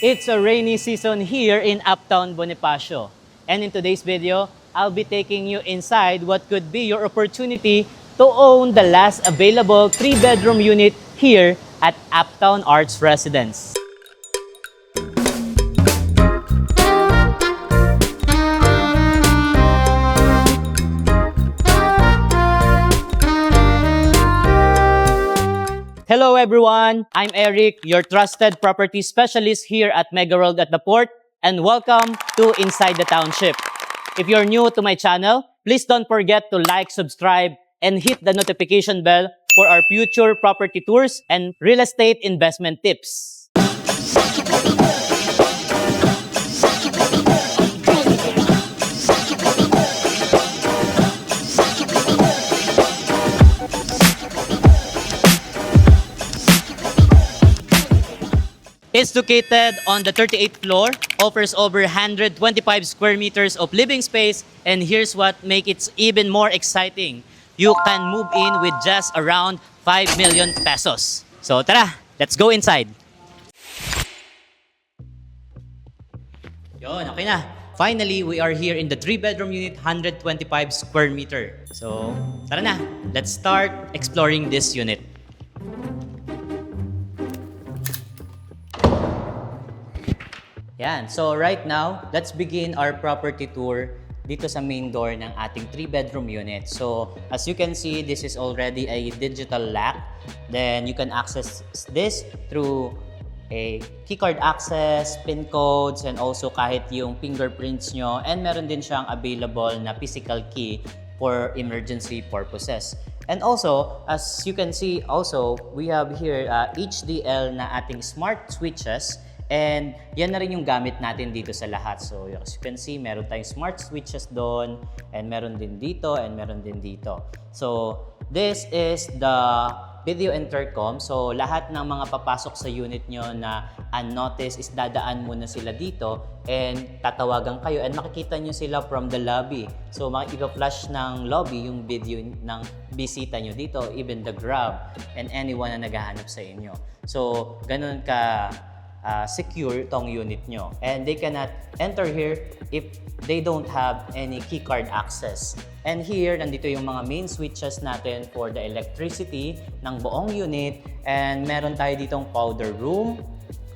It's a rainy season here in Uptown Bonifacio. And in today's video, I'll be taking you inside what could be your opportunity to own the last available 3-bedroom unit here at Uptown Arts Residence. Hello everyone, I'm Eric, your trusted property specialist here at Mega World at the Port, and welcome to Inside the Township. If you're new to my channel, please don't forget to like, subscribe, and hit the notification bell for our future property tours and real estate investment tips. It's located on the 38th floor, offers over 125 square meters of living space, and here's what makes it even more exciting. You can move in with just around 5 million pesos. So tara, let's go inside. Yun, okay na. Finally, we are here in the 3-bedroom unit, 125 square meter. So tara na, let's start exploring this unit. Yan. So right now, let's begin our property tour dito sa main door ng ating 3-bedroom unit. So as you can see, this is already a digital lock. Then you can access this through a keycard access, PIN codes, and also kahit yung fingerprints nyo. And meron din siyang available na physical key for emergency purposes. And also, as you can see also, we have here HDL na ating smart switches. And yan na rin yung gamit natin dito sa lahat. So as you can see, meron tayong smart switches doon, and meron din dito, and meron din dito. So this is the video intercom. So lahat ng mga papasok sa unit nyo na unnoticed is dadaan muna sila dito and tatawagan kayo and makikita nyo sila from the lobby. So makikita-flash ng lobby yung video ng bisita nyo dito, even the Grab and anyone na naghahanap sa inyo. So ganun ka secure itong unit nyo. And they cannot enter here if they don't have any keycard access. And here, nandito yung mga main switches natin for the electricity ng buong unit. And meron tayo ditong powder room.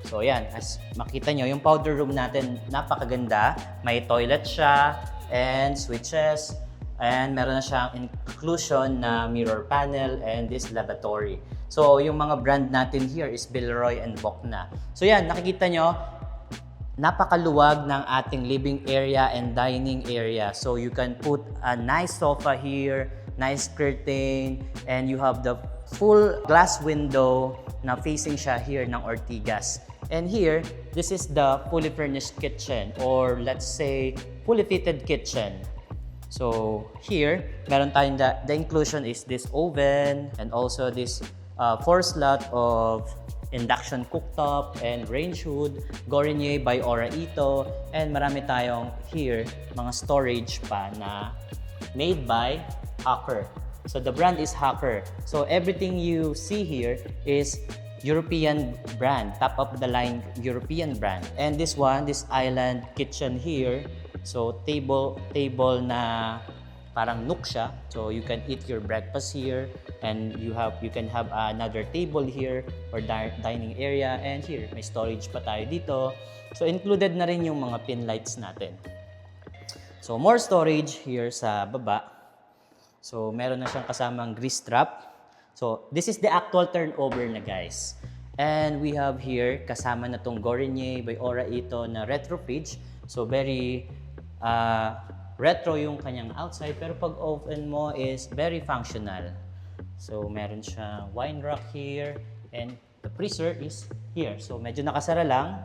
So yan, as makita nyo, yung powder room natin napakaganda. May toilet siya and switches. And meron na siyang inclusion na mirror panel and this lavatory. So, yung mga brand natin here is Billeroy and Bokna. So yan, nakikita nyo, napakaluwag ng ating living area and dining area. So you can put a nice sofa here, nice curtain, and you have the full glass window na facing siya here ng Ortigas. And here, this is the fully furnished kitchen, or let's say, fully fitted kitchen. So here, meron tayong the inclusion is this oven and also this 4-slot of induction cooktop and range hood, Gournier by Ora Ito, and marami tayong here mga storage pa na made by Hacker. So the brand is Hacker. So everything you see here is European brand, top of the line European brand. And this one, this island kitchen here, so table na parang nook siya. So you can eat your breakfast here, and you can have another table here or dining area, and here may storage pa tayo dito. So included na rin yung mga pin lights natin. So more storage here sa baba. So meron na siyang kasamang grease trap. So this is the actual turnover na, guys. And we have here kasama na tong Gournier by Ora Ito na retro fridge. So very retro yung kanyang outside, pero pag open mo is very functional. So meron siyang wine rack here, and the freezer is here. So medyo nakasara lang.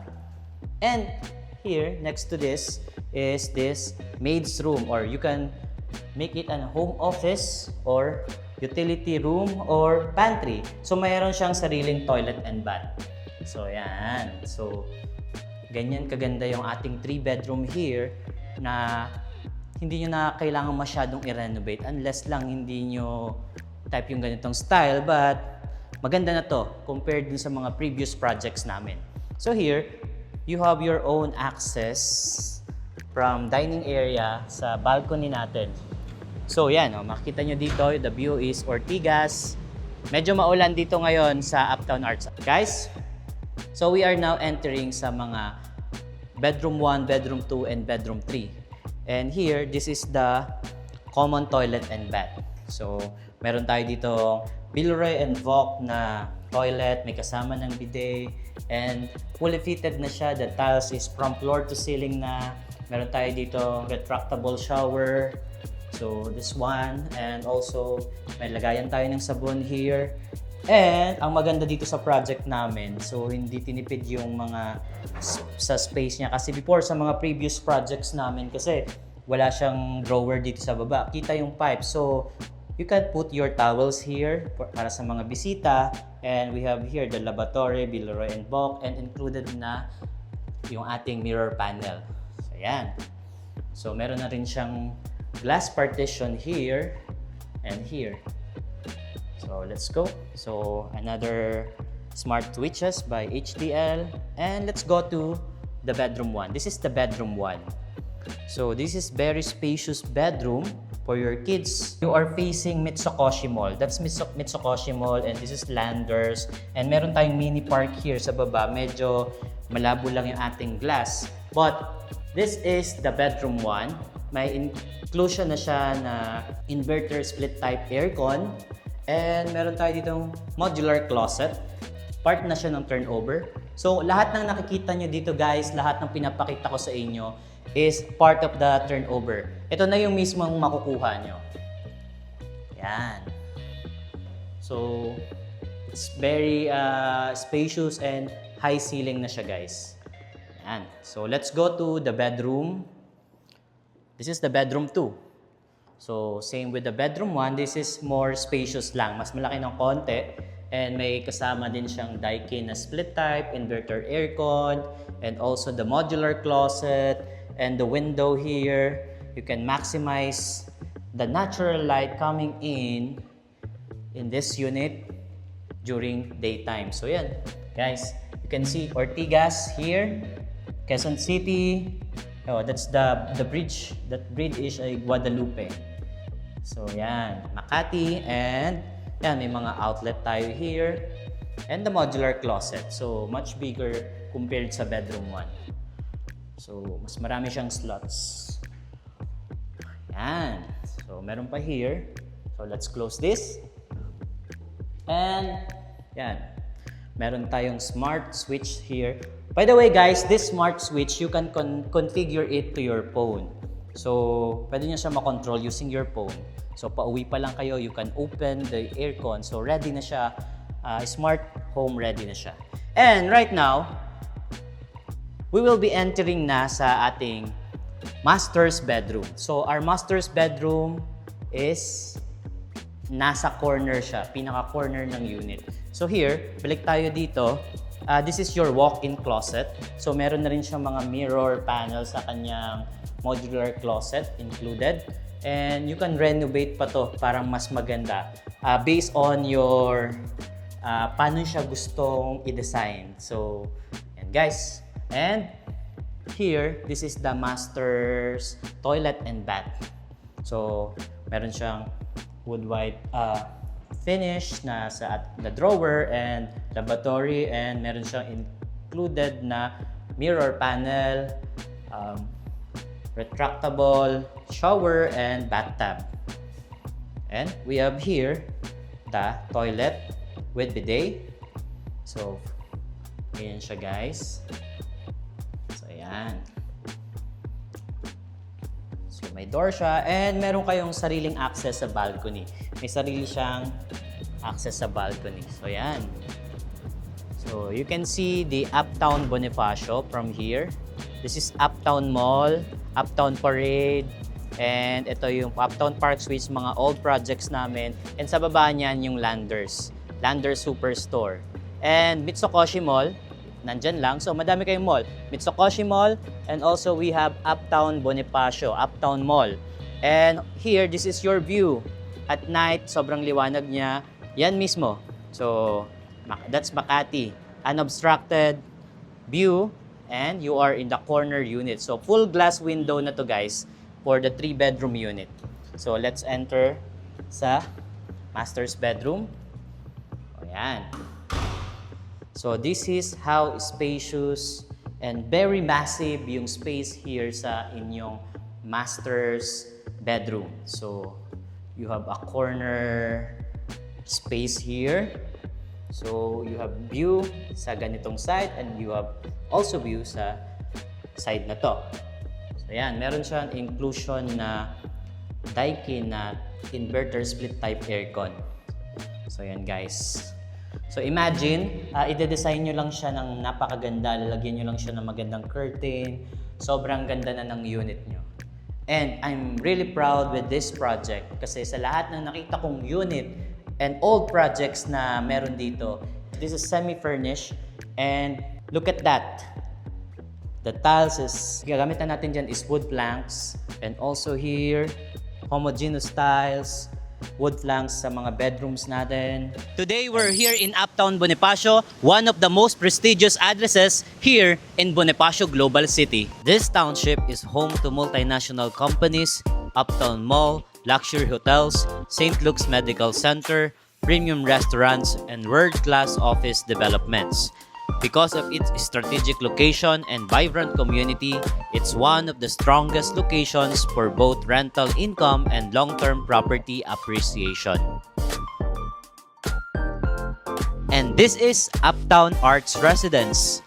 And here next to this is this maid's room, or you can make it an home office or utility room or pantry. So mayroon siyang sariling toilet and bath. So yan. So ganyan kaganda yung ating 3-bedroom here na hindi nyo na kailangan masyadong i-renovate unless lang hindi nyo type yung ganitong style, but maganda na to compared dun sa mga previous projects namin. So here, you have your own access from dining area sa balcony natin. So yan, makikita nyo dito, the view is Ortigas. Medyo maulan dito ngayon sa Uptown Arts. Guys, so we are now entering sa mga bedroom 1, bedroom 2, and bedroom 3. And here, this is the common toilet and bath. So, meron tayo dito Villeroy and Vogue na toilet, may kasama ng bidet, and fully fitted na siya. The tiles is from floor to ceiling na. Meron tayo dito retractable shower. So, this one, and also may lagayan tayo ng sabon here. And ang maganda dito sa project namin, so hindi tinipid yung mga sa space niya. Kasi before sa mga previous projects namin, kasi wala siyang drawer dito sa baba. Kita yung pipe. So, you can put your towels here para sa mga bisita. And we have here the lavatory, Villeroy and Vogue, and included na yung ating mirror panel. So, yan. So, meron na rin siyang glass partition here and here. So let's go. So another smart switches by HDL, and let's go to the bedroom 1. This is the bedroom 1. So this is very spacious bedroom for your kids. You are facing Mitsukoshi Mall. That's Mitsukoshi Mall, and this is Landers. And meron tayong mini park here sa baba. Medyo malabo lang yung ating glass. But this is the bedroom 1. May inclusion na siya na inverter split type aircon. And meron tayo ditong modular closet. Part na siya ng turnover. So lahat ng nakikita nyo dito guys, lahat ng pinapakita ko sa inyo is part of the turnover. Ito na yung mismong makukuha nyo. Yan. So it's very spacious and high ceiling na siya guys. Yan. So let's go to the bedroom. This is the bedroom 2. So, same with the bedroom 1, this is more spacious lang. Mas malaki ng konti. And may kasama din siyang Daikin na split type, inverter aircon, and also the modular closet, and the window here. You can maximize the natural light coming in this unit during daytime. So, yan. Guys, you can see Ortigas here, Quezon City. Oh, that's the bridge. That bridge is a Guadalupe. So, yan. Makati. And, yan, may mga outlet tayo here. And the modular closet. So, much bigger compared sa bedroom 1. So, mas marami siyang slots. Yan. So, meron pa here. So, let's close this. And, yan. Meron tayong smart switch here. By the way guys, this smart switch, you can configure it to your phone. So, pwede nyo siya makontrol using your phone. So, pauwi pa lang kayo, you can open the aircon. So, ready na siya. Smart home ready na siya. And right now, we will be entering na sa ating master's bedroom. So, our master's bedroom is nasa corner siya, pinaka-corner ng unit. So here, balik tayo dito. This is your walk-in closet. So meron na rin siyang mga mirror panel sa kanyang modular closet included. And you can renovate pa to parang mas maganda based on your paano siya gustong i-design. So, yan guys. And here, this is the master's toilet and bath. So, meron siyang wood white finish na sa the drawer and lavatory, and meron siyang included na mirror panel, retractable shower and bathtub. And we have here the toilet with bidet. So, ayan siya guys. So, ayan. So, may door siya and meron kayong sariling access sa balcony. May sarili siyang access sa balcony. So, yan. So, you can see the Uptown Bonifacio from here. This is Uptown Mall, Uptown Parade, and ito yung Uptown Park Suites, mga old projects namin. And sa baba niyan yung Landers Superstore. And Mitsukoshi Mall, nandyan lang. So, madami kayong mall. Mitsukoshi Mall, and also we have Uptown Bonifacio, Uptown Mall. And here, this is your view. At night, sobrang liwanag niya. Yan mismo. So, that's Makati. Unobstructed view. and you are in the corner unit. So full glass window na to guys for the 3-bedroom unit. So let's enter sa master's bedroom. Ayan. So this is how spacious and very massive yung space here sa inyong master's bedroom. So you have a corner space here. So you have view sa ganitong side and you have also view sa side na to. So yan, meron siyang inclusion na Daikin na inverter split type aircon. So yan guys. So imagine, i-design nyo lang siya ng napakaganda, lalagyan nyo lang siya ng magandang curtain. Sobrang ganda na ng unit nyo. And I'm really proud with this project kasi sa lahat ng nakita kong unit and old projects na meron dito, this is semi-furnished and look at that. The tiles is, gagamitan natin dyan is wood planks and also here, homogeneous tiles, wood planks sa mga bedrooms natin. Today, we're here in Uptown Bonifacio, one of the most prestigious addresses here in Bonifacio Global City. This township is home to multinational companies, Uptown Mall, luxury hotels, St. Luke's Medical Center, premium restaurants, and world-class office developments. Because of its strategic location and vibrant community, it's one of the strongest locations for both rental income and long-term property appreciation. And this is Uptown Arts Residence.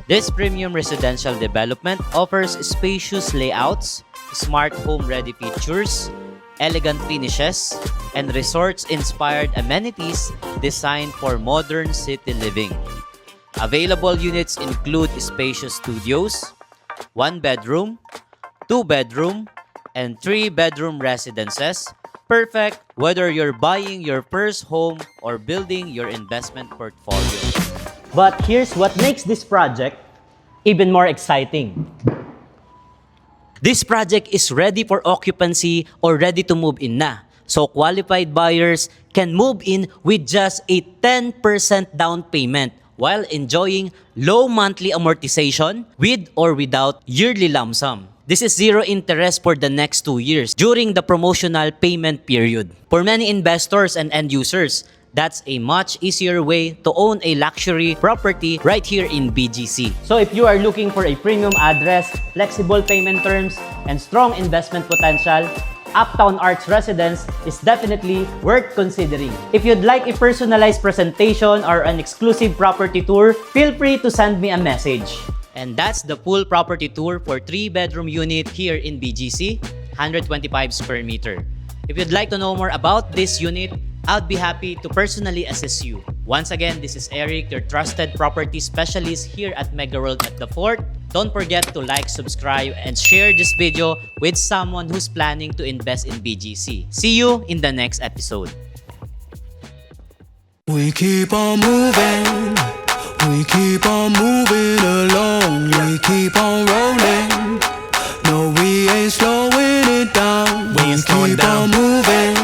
This premium residential development offers spacious layouts, smart home-ready features, elegant finishes, and resorts-inspired amenities designed for modern city living. Available units include spacious studios, 1-bedroom, 2-bedroom, and 3-bedroom residences, perfect whether you're buying your first home or building your investment portfolio. But here's what makes this project even more exciting. This project is ready for occupancy or ready to move in na. So qualified buyers can move in with just a 10% down payment while enjoying low monthly amortization with or without yearly lump sum. This is zero interest for the next 2 years during the promotional payment period. For many investors and end users, that's a much easier way to own a luxury property right here in BGC. So if you are looking for a premium address, flexible payment terms, and strong investment potential, Uptown Arts Residence is definitely worth considering. If you'd like a personalized presentation or an exclusive property tour, feel free to send me a message. And that's the full property tour for 3-bedroom unit here in BGC, 125 square meter. If you'd like to know more about this unit, I'd be happy to personally assist you. Once again, this is Eric, your trusted property specialist here at Mega World at the Fort. Don't forget to like, subscribe, and share this video with someone who's planning to invest in BGC. See you in the next episode. We keep on moving, we keep on moving along, we keep on rolling. No, we ain't slowing it down. We keep on moving,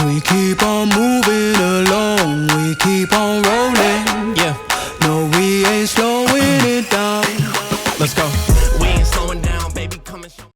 we keep on moving along, we keep on rolling.